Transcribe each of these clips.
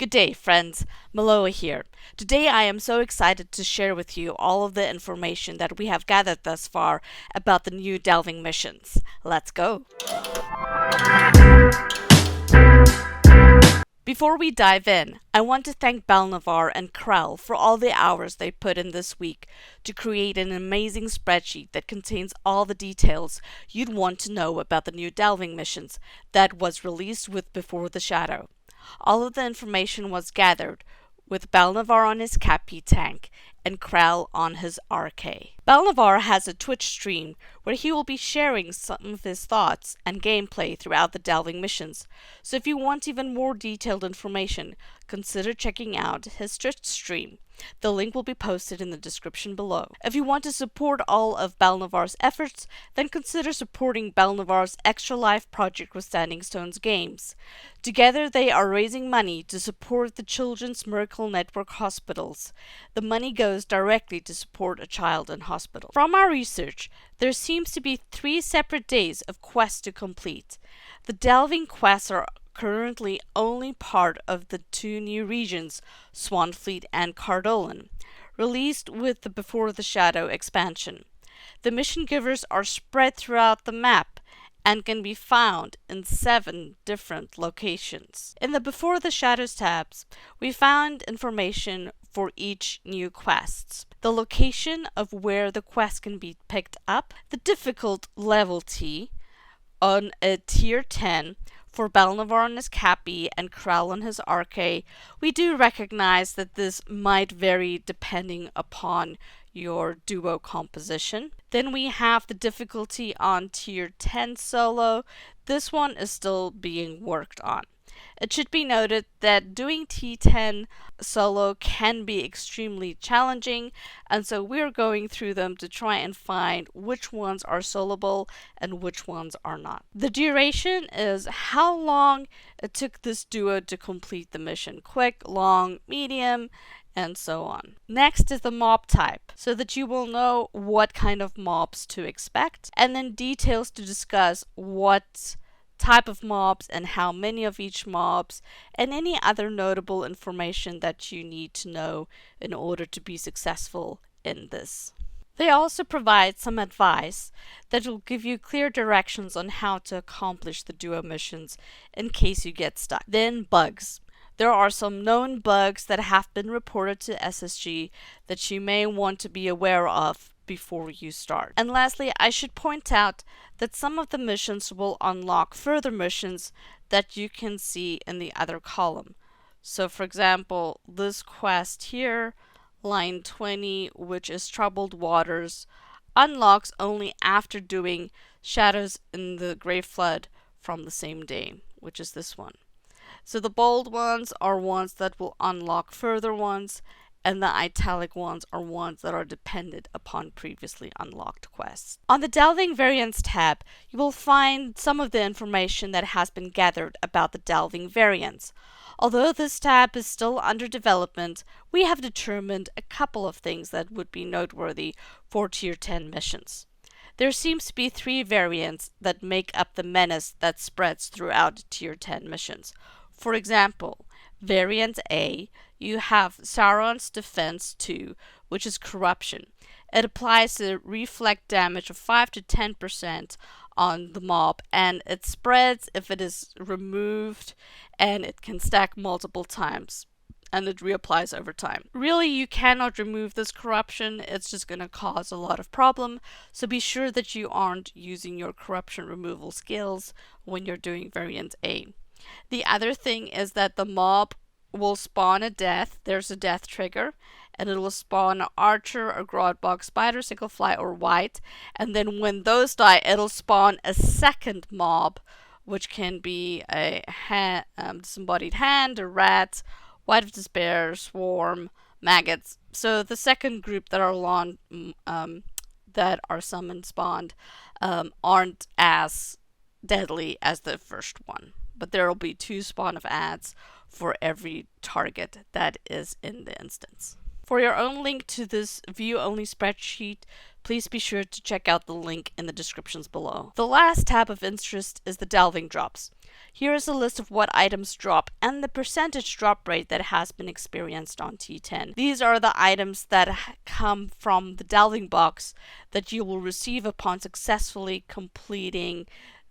Good day, friends. Miloa here. Today I am so excited to share with you all of the information that we have gathered thus far about the new delving missions. Let's go! Before we dive in, I want to thank Belnavar and Crell for all the hours they put in this week to create an amazing spreadsheet that contains all the details you'd want to know about the new delving missions that was released with Before the Shadow. All of the information was gathered with Belnavar on his Cappy tank and Crell on his RK. Belnavar has a Twitch stream where he will be sharing some of his thoughts and gameplay throughout the delving missions, so if you want even more detailed information, consider checking out his Twitch stream. The link will be posted in the description below. If you want to support all of Belnavar's efforts, then consider supporting Belnavar's Extra Life project with Standing Stones Games. Together they are raising money to support the Children's Miracle Network hospitals. The money goes directly to support a child in hospital. From our research, there seems to be 3 separate days of quests to complete. The delving quests are currently only part of the 2 new regions, Swanfleet and Cardolan, released with the Before the Shadow expansion. The mission givers are spread throughout the map and can be found in 7 different locations. In the Before the Shadows tabs, we found information for each new quest, the location of where the quest can be picked up, the difficult level T on a tier 10 for Belnavar on his Cappy and Crell on his RK. We do recognize that this might vary depending upon your duo composition. Then we have the difficulty on tier 10 solo. This one is still being worked on. It should be noted that doing T10 solo can be extremely challenging, and so we're going through them to try and find which ones are soloable and which ones are not. The duration is how long it took this duo to complete the mission: quick, long, medium, and so on. Next is the mob type, so that you will know what kind of mobs to expect, and then details to discuss what type of mobs and how many of each mobs, and any other notable information that you need to know in order to be successful in this. They also provide some advice that will give you clear directions on how to accomplish the duo missions in case you get stuck. Then bugs. There are some known bugs that have been reported to SSG that you may want to be aware of before you start. And lastly, I should point out that some of the missions will unlock further missions that you can see in the other column. So for example, this quest here, line 20, which is Troubled Waters, unlocks only after doing Shadows in the Grave Flood from the same day, which is this one. So the bold ones are ones that will unlock further ones, and the italic ones are ones that are dependent upon previously unlocked quests. On the Delving Variants tab, you will find some of the information that has been gathered about the Delving Variants. Although this tab is still under development, we have determined a couple of things that would be noteworthy for Tier 10 missions. There seems to be 3 variants that make up the menace that spreads throughout Tier 10 missions. For example, Variant A, you have Sauron's Defense 2, which is Corruption. It applies to reflect damage of 5 to 10% on the mob, and it spreads if it is removed, and it can stack multiple times, and it reapplies over time. Really, you cannot remove this corruption. It's just going to cause a lot of problem, so be sure that you aren't using your corruption removal skills when you're doing Variant A. The other thing is that the mob will spawn a death. There's a death trigger, and it will spawn an archer, a grodbog, spider, sicklefly, or white, and then when those die, it'll spawn a second mob, which can be a disembodied hand, a rat, white of despair, swarm, maggots. So the second group that are summoned spawned aren't as deadly as the first one, but there will be 2 spawn of ads for every target that is in the instance. For your own link to this view-only spreadsheet, please be sure to check out the link in the descriptions below. The last tab of interest is the delving drops. Here is a list of what items drop and the percentage drop rate that has been experienced on T10. These are the items that come from the delving box that you will receive upon successfully completing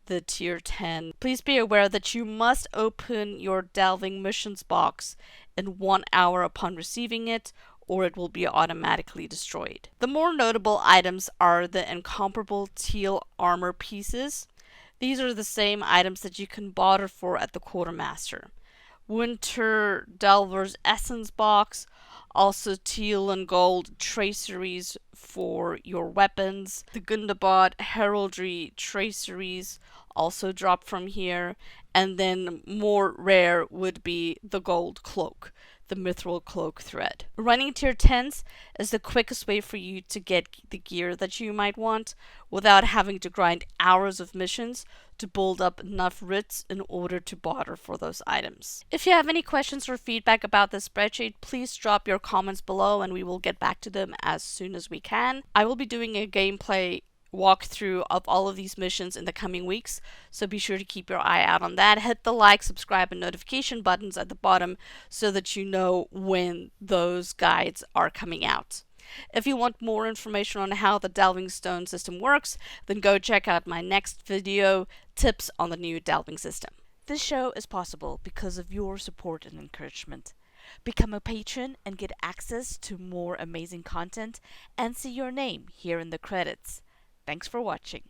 the tier 10. Please be aware that you must open your delving missions box in 1 hour upon receiving it, or it will be automatically destroyed. The more notable items are the incomparable teal armor pieces. These are the same items that you can barter for at the quartermaster. Winter Delver's Essence box, also teal and gold traceries for your weapons. The Gundabad Heraldry traceries also drop from here, and then more rare would be the gold cloak, the mithril cloak thread. Running tier 10s is the quickest way for you to get the gear that you might want without having to grind hours of missions to build up enough writs in order to barter for those items. If you have any questions or feedback about this spreadsheet, please drop your comments below and we will get back to them as soon as we can. I will be doing a gameplay walkthrough of all of these missions in the coming weeks, so be sure to keep your eye out on that. Hit the like, subscribe, and notification buttons at the bottom so that you know when those guides are coming out. If you want more information on how the Delving Stone system works, then go check out my next video, Tips on the New Delving System. This show is possible because of your support and encouragement. Become a patron and get access to more amazing content and see your name here in the credits. Thanks for watching.